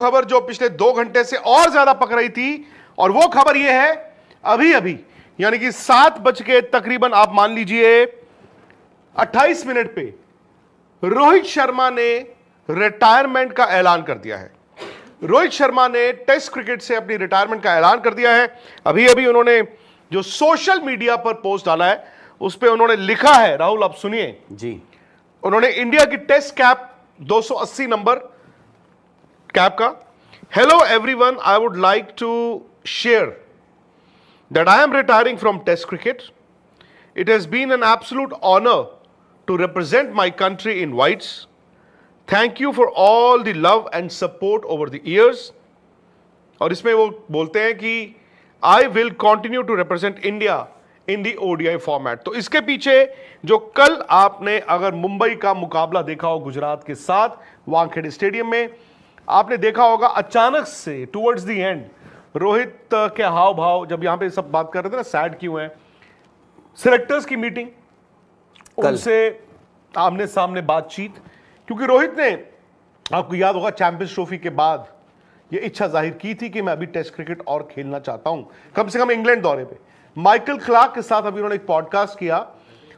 खबर जो पिछले 2 घंटे से और ज्यादा पक रही थी, और वो खबर ये है अभी अभी यानी कि 7 बज के तकरीबन आप मान लीजिए 28 मिनट पे रोहित शर्मा ने रिटायरमेंट का ऐलान कर दिया है। रोहित शर्मा ने टेस्ट क्रिकेट से अपनी रिटायरमेंट का ऐलान कर दिया है। अभी अभी उन्होंने जो सोशल मीडिया पर पोस्ट डाला है उस पर उन्होंने लिखा है, राहुल आप सुनिए जी। उन्होंने इंडिया की टेस्ट कैप 280 नंबर कैप का, hello everyone, I would like to share that I am retiring from test cricket. It has been an absolute honour to represent my country in whites. Thank you for all the love and support over the years. और इसमें वो बोलते हैं कि I will continue to represent India in the ODI format. तो इसके पीछे जो कल आपने अगर मुंबई का मुकाबला देखा हो गुजरात के साथ वानखेड़े स्टेडियम में, आपने देखा होगा अचानक से टुवर्ड्स द एंड रोहित के हाव भाव, जब यहां पे सब बात कर रहे थे ना सैड क्यों है, सिलेक्टर्स की मीटिंग, उनसे आमने सामने बातचीत, क्योंकि रोहित ने आपको याद होगा चैंपियंस ट्रॉफी के बाद ये इच्छा जाहिर की थी कि मैं अभी टेस्ट क्रिकेट और खेलना चाहता हूं, कम से कम इंग्लैंड दौरे पे. माइकल क्लार्क के साथ अभी उन्होंने एक पॉडकास्ट किया,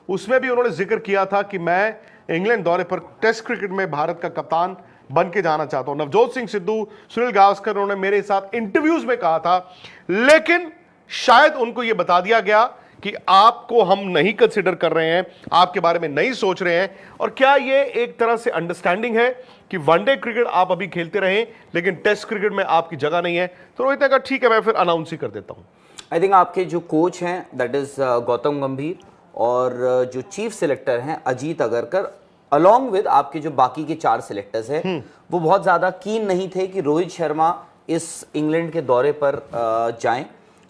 उसमें भी उन्होंने जिक्र किया था कि मैं इंग्लैंड दौरे पर टेस्ट क्रिकेट में भारत का कप्तान बन के जाना चाहता हूं. नवजोत सिंह सिद्धू, सुनील गावस्कर, उन्होंने मेरे साथ इंटरव्यूज में कहा था, लेकिन शायद उनको यह बता दिया गया कि आपको हम नहीं कंसिडर कर रहे हैं, आपके बारे में नहीं सोच रहे हैं. और क्या यह एक तरह से अंडरस्टैंडिंग है कि वनडे क्रिकेट आप अभी खेलते रहें लेकिन टेस्ट क्रिकेट में आपकी जगह नहीं है? तो रोहित ने कहा ठीक है, मैं फिर अनाउंस ही कर देता हूं. आई थिंक आपके जो कोच हैं दैट इज गौतम गंभीर, और जो चीफ सिलेक्टर हैं अजीत अगरकर, अलॉन्ग विद आपके जो बाकी के 4 सिलेक्टर्स हैं, वो बहुत ज़्यादा कीन नहीं थे कि रोहित शर्मा इस इंग्लैंड के दौरे पर जाएं.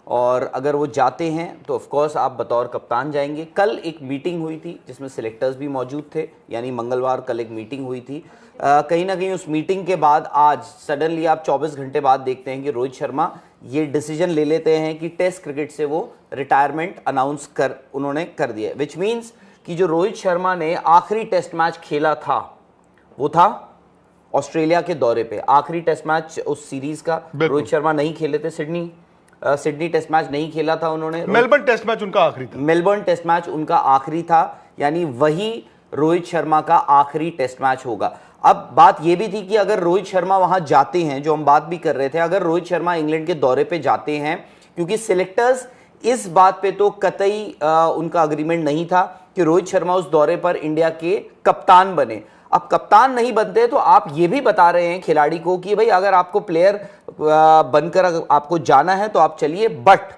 और अगर वो जाते हैं तो ऑफ कोर्स आप बतौर कप्तान जाएंगे. कल एक मीटिंग हुई थी जिसमें सिलेक्टर्स भी मौजूद थे, यानी मंगलवार कल एक मीटिंग हुई थी. कहीं ना कहीं उस मीटिंग के बाद आज सडनली आप 24 घंटे बाद देखते हैं कि रोहित शर्मा ये डिसीजन ले लेते हैं कि टेस्ट क्रिकेट से वो रिटायरमेंट अनाउंस उन्होंने कर दिया. विच मीन्स कि जो रोहित शर्मा ने आखिरी टेस्ट मैच खेला था वो था ऑस्ट्रेलिया के दौरे पे. आखिरी टेस्ट मैच उस सीरीज का रोहित शर्मा नहीं खेले थे. सिडनी टेस्ट मैच नहीं खेला था उन्होंने. मेलबर्न टेस्ट मैच उनका आखिरी था. मेलबर्न टेस्ट मैच उनका आखिरी था, यानी वही रोहित शर्मा का आखिरी टेस्ट मैच होगा. अब बात यह भी थी कि अगर रोहित शर्मा वहां जाते हैं, जो हम बात भी कर रहे थे, अगर रोहित शर्मा इंग्लैंड के दौरे पे जाते हैं, क्योंकि सिलेक्टर्स इस बात पे तो कतई उनका अग्रीमेंट नहीं था कि रोहित शर्मा उस दौरे पर इंडिया के कप्तान बने. अब कप्तान नहीं बनते तो आप ये भी बता रहे हैं खिलाड़ी को कि भाई अगर आपको प्लेयर बनकर आपको जाना है तो आप चलिए, बट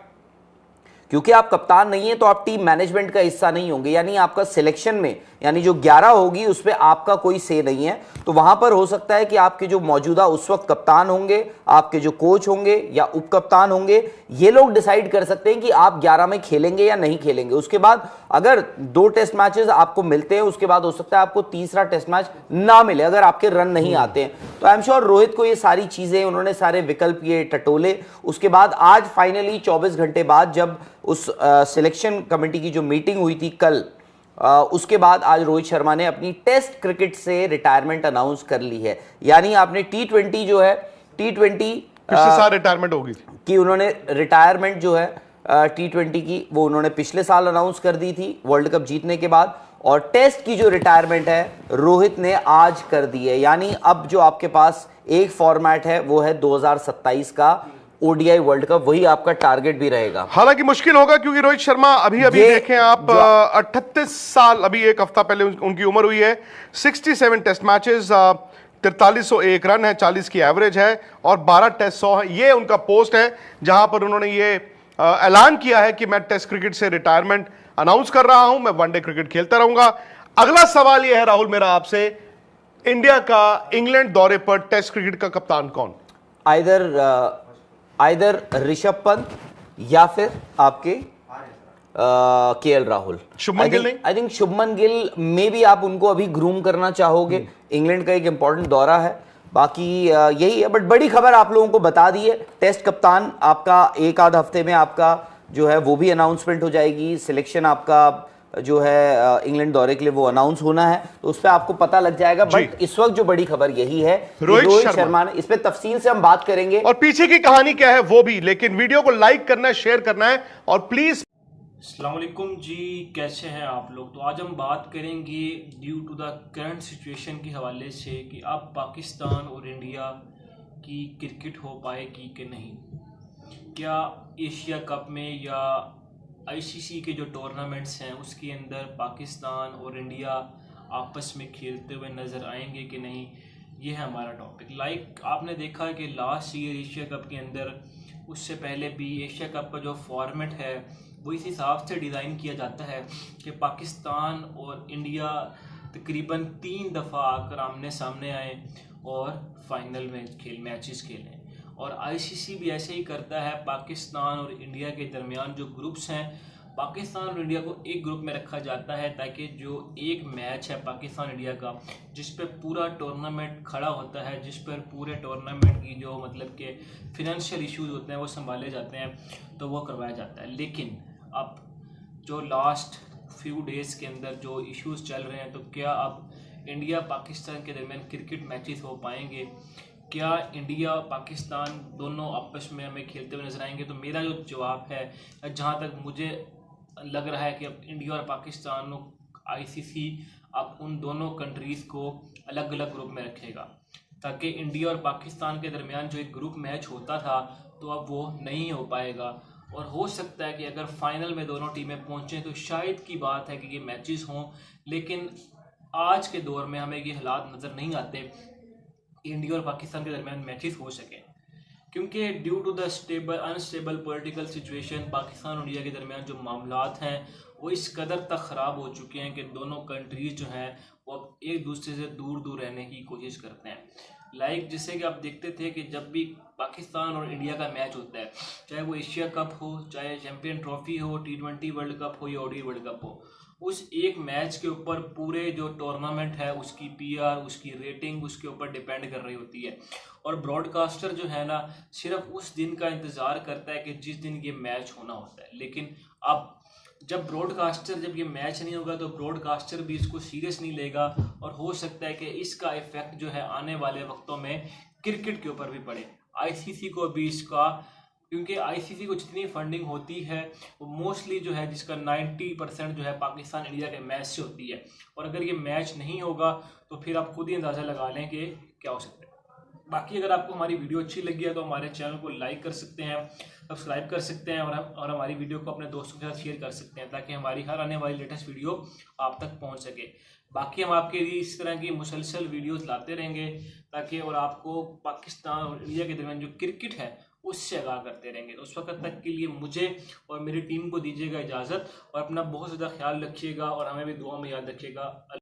क्योंकि आप कप्तान नहीं है तो आप टीम मैनेजमेंट का हिस्सा नहीं होंगे, यानी आपका सिलेक्शन में, यानी जो 11 होगी उस पर आपका कोई से नहीं है. तो वहां पर हो सकता है कि आपके जो मौजूदा उस वक्त कप्तान होंगे, आपके जो कोच होंगे या उप कप्तान होंगे, ये लोग डिसाइड कर सकते हैं कि आप 11 में खेलेंगे या नहीं खेलेंगे. उसके बाद अगर 2 टेस्ट मैचेस आपको मिलते हैं, उसके बाद हो सकता है आपको तीसरा टेस्ट मैच ना मिले अगर आपके रन नहीं आते हैं. तो आई एम श्योर रोहित को ये सारी चीजें, उन्होंने सारे विकल्प ये टटोले. उसके बाद आज फाइनली 24 घंटे बाद जब उस सिलेक्शन कमेटी की जो मीटिंग हुई थी कल, उसके बाद आज रोहित शर्मा ने अपनी टेस्ट क्रिकेट से रिटायरमेंट अनाउंस कर ली है. यानी आपने T20 जो है, T20 पिछले साल रिटायरमेंट होगी कि उन्होंने रिटायरमेंट जो है T20 की वो उन्होंने पिछले साल अनाउंस कर दी थी वर्ल्ड कप जीतने के बाद, और टेस्ट की जो रिटायरमेंट है रोहित ने आज कर दी है. यानी अब जो आपके पास एक फॉर्मेट है वो है 2027 का ओडीआई वर्ल्ड कप, वही आपका टारगेट भी रहेगा. हालांकि मुश्किल होगा क्योंकि रोहित शर्मा अभी देखें आप 38 साल, अभी एक हफ्ता पहले उनकी उम्र हुई है. 67 टेस्ट मैचेस, 4301 रन है, 40 की एवरेज है और 12 टेस्ट 100 है. ये उनका पोस्ट है जहां पर उन्होंने ये ऐलान किया है कि मैं टेस्ट क्रिकेट से रिटायरमेंट अनाउंस कर रहा हूं, मैं वनडे क्रिकेट खेलता रहूंगा. अगला सवाल यह है राहुल मेरा आपसे, इंडिया का इंग्लैंड दौरे पर टेस्ट क्रिकेट का कप्तान कौन? आइदर ऋषभ पंत या फिर आपके केएल राहुल. शुभमन गिल नहीं? आई थिंक शुभमन गिल में भी आप उनको अभी ग्रूम करना चाहोगे. इंग्लैंड का एक इंपॉर्टेंट दौरा है, बाकी यही है. बट बड़ी खबर आप लोगों को बता दी है, टेस्ट कप्तान आपका एक आध हफ्ते में आपका जो है वो भी अनाउंसमेंट हो जाएगी. सिलेक्शन आपका जो है इंग्लैंड दौरे के लिए वो अनाउंस होना है, तो उस पर आपको पता लग जाएगा। बट इस वक्त जो बड़ी खबर यही है कि रोहित शर्मा ने, इस पे तफसील से हम बात करेंगे और पीछे की कहानी क्या है वो भी, लेकिन वीडियो को लाइक करना है, शेयर करना है और प्लीज। अस्सलाम वालेकुम जी, कैसे हैं आप लोग। तो आज हम बात करेंगे due to the current situation के हवाले से कि अब पाकिस्तान और इंडिया की क्रिकेट हो पाएगी कि नहीं। क्या एशिया कप में या आईसीसी के जो टूर्नामेंट्स हैं उसके अंदर पाकिस्तान और इंडिया आपस में खेलते हुए नज़र आएंगे कि नहीं, ये है हमारा टॉपिक। आपने देखा कि लास्ट ईयर एशिया कप के अंदर, उससे पहले भी एशिया कप का जो फॉर्मेट है वो इस हिसाब से डिज़ाइन किया जाता है कि पाकिस्तान और इंडिया तकरीबन 3 दफ़ा आकर आमने सामने आए और फाइनल में मैचेस खेलें। और आईसीसी भी ऐसे ही करता है। पाकिस्तान और इंडिया के दरमियान जो ग्रुप्स हैं, पाकिस्तान और इंडिया को एक ग्रुप में रखा जाता है ताकि जो एक मैच है पाकिस्तान इंडिया का, जिस पर पूरा टूर्नामेंट खड़ा होता है, जिस पर पूरे टूर्नामेंट की जो मतलब के फिनंशियल इश्यूज होते हैं वो संभाले जाते हैं, तो वो करवाया जाता है। लेकिन अब जो लास्ट फ्यू डेज़ के अंदर जो इश्यूज चल रहे हैं, तो क्या अब इंडिया पाकिस्तान के दरमियान क्रिकेट मैचेस हो पाएंगे? क्या इंडिया पाकिस्तान दोनों आपस में हमें खेलते हुए नजर आएंगे? तो मेरा जो जवाब है, जहाँ तक मुझे लग रहा है कि अब इंडिया और पाकिस्तान, आईसीसी अब उन दोनों कंट्रीज़ को अलग अलग ग्रुप में रखेगा, ताकि इंडिया और पाकिस्तान के दरमियान जो एक ग्रुप मैच होता था तो अब वो नहीं हो पाएगा। और हो सकता है कि अगर फाइनल में दोनों टीमें पहुंचें तो शायद की बात है कि ये मैचेस हों, लेकिन आज के दौर में हमें ये हालात नज़र नहीं आते इंडिया और पाकिस्तान के दरमियान मैचेस हो सकें, क्योंकि due to the unstable political situation Pakistan और इंडिया के दरमियान जो मामलात हैं वो इस कदर तक ख़राब हो चुके हैं कि दोनों कंट्रीज़ जो हैं वो अब एक दूसरे से दूर दूर रहने की कोशिश करते हैं। जैसे कि आप देखते थे कि जब भी पाकिस्तान और इंडिया का मैच होता है, चाहे वो एशिया कप हो, चाहे चैम्पियन ट्रॉफी हो, T20 वर्ल्ड कप हो या ODI वर्ल्ड कप हो, उस एक मैच के ऊपर पूरे जो टूर्नामेंट है उसकी PR, उसकी रेटिंग उसके ऊपर डिपेंड कर रही होती है। और ब्रॉडकास्टर जो है ना, सिर्फ उस दिन का इंतज़ार करता है कि जिस दिन ये मैच होना होता है। लेकिन अब जब ये मैच नहीं होगा तो ब्रॉडकास्टर भी इसको सीरियस नहीं लेगा, और हो सकता है कि इसका इफेक्ट जो है आने वाले वक्तों में क्रिकेट के ऊपर भी पड़े, आईसीसी को भी इसका, क्योंकि आईसीसी को जितनी फंडिंग होती है वो मोस्टली जो है जिसका 90% जो है पाकिस्तान इंडिया के मैच से होती है। और अगर ये मैच नहीं होगा तो फिर आप खुद ही अंदाज़ा लगा लें कि क्या हो सकता है। बाकी अगर आपको हमारी वीडियो अच्छी लगी है तो हमारे चैनल को लाइक कर सकते हैं, सब्सक्राइब कर सकते हैं और हमारी वीडियो को अपने दोस्तों के साथ शेयर कर सकते हैं, ताकि हमारी हर आने वाली लेटेस्ट वीडियो आप तक पहुंच सके। बाकी हम आपके लिए इस तरह की मुसलसल वीडियोस लाते रहेंगे, ताकि और आपको पाकिस्तान और इंडिया के दरमियान जो क्रिकेट है उससे आगाह करते रहेंगे। तो उस वक्त तक के लिए मुझे और मेरी टीम को दीजिएगा इजाज़त, और अपना बहुत ज़्यादा ख्याल रखिएगा और हमें भी दुआ में याद रखिएगा।